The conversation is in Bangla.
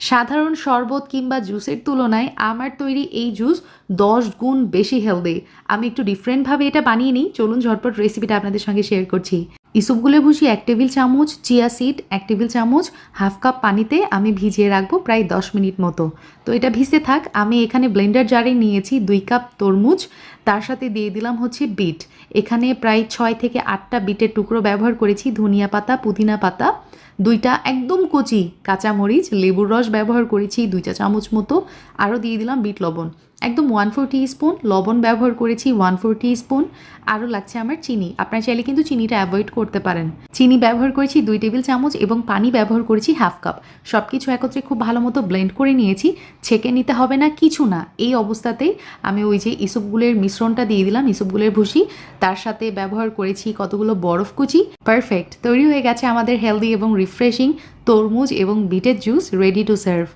সাধারণ শরবত কিংবা জুসের তুলনায় আমার তৈরি এই জুস 10 গুণ বেশি হেলদি। আমি একটু ডিফারেন্টভাবে এটা বানিয়ে নিই, চলুন ঝটপট রেসিপিটা আপনাদের সঙ্গে শেয়ার করছি। ইসবগুলে ভুষি 1 টেবিল চামচ, চিয়া সিড 1 টেবিল চামচ, হাফ কাপ পানিতে আমি ভিজিয়ে রাখবো প্রায় 10 মিনিট মতো। তো এটা ভিজতে থাক। আমি এখানে ব্লেন্ডার জারে নিয়েছি 2 কাপ তরমুজ, তার সাথে দিয়ে দিলাম হচ্ছে বিট। এখানে প্রায় 6 থেকে 8টা বিটের টুকরো ব্যবহার করেছি, ধনিয়া পাতা, পুদিনা পাতা, 2টা একদম কচি কাঁচামরিচ, লেবুর রস ব্যবহার করেছি 2 চা চামচ মতো, আরও দিয়ে দিলাম বিট লবণ একদম 1/4 টিস্পুন, লবণ ব্যবহার করেছি 1/4 টিস্পুন, আরও লাগছে আমার চিনি। আপনারা চাইলে কিন্তু চিনিটা অ্যাভয়েড করতে পারেন। চিনি ব্যবহার করেছি 2 টেবিল চামচ এবং পানি ব্যবহার করেছি হাফ কাপ। সব কিছু একত্রে খুব ভালো মতো ব্লেন্ড করে নিয়েছি। ছেঁকে নিতে হবে না, কিছু না। এই অবস্থাতেই আমি ওই যে ইসবগুলের মিশ্রণটা দিয়ে দিলাম, ইসবগুলের ভুসি, তার সাথে ব্যবহার করেছি কতগুলো বরফ কুচি। পারফেক্ট, তৈরি হয়ে গেছে আমাদের হেলদি এবং রিফ্রেশিং তরমুজ এবং বিটের জুস, রেডি টু সার্ভ।